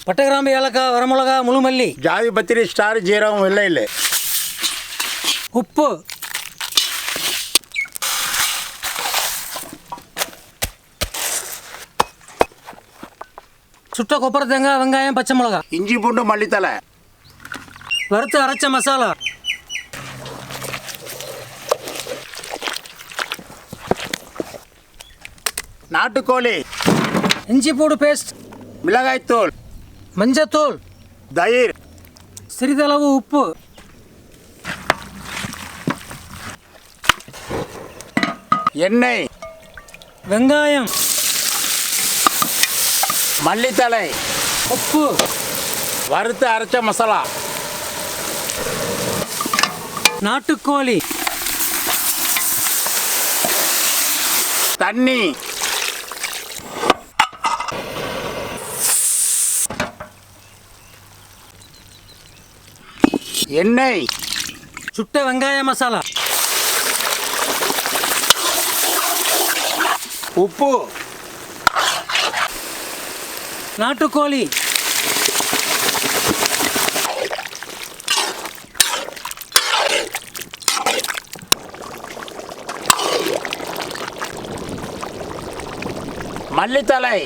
பட்டை, கிராம்பு, ஏலக்காய், வரமிளகா, முழுமல்லி, ஜாதி பத்திரி, ஸ்டார், ஜீரகம், வெள்ளை, உப்பு, சுட்ட கொப்பரை தேங்காய், வெங்காயம், பச்சை மிளகா, இஞ்சி பூண்டு, மல்லித்தலை, வறுத்து அரைச்ச மசாலா, நாட்டுக்கோழி, இஞ்சி பூண்டு பேஸ்ட், மிளகாய்த்தூள், மஞ்சத்தூள், தயிர், சிறிதளவு உப்பு, எண்ணெய், வெங்காயம், மல்லித்தலை, உப்பு, வறுத்து அரைச்ச மசாலா, நாட்டுக்கோழி, தண்ணி, எண்ணெய், சுட்ட வெங்காய மசாலா, உப்பு, நாட்டுக்கோழி, மல்லித்தலை,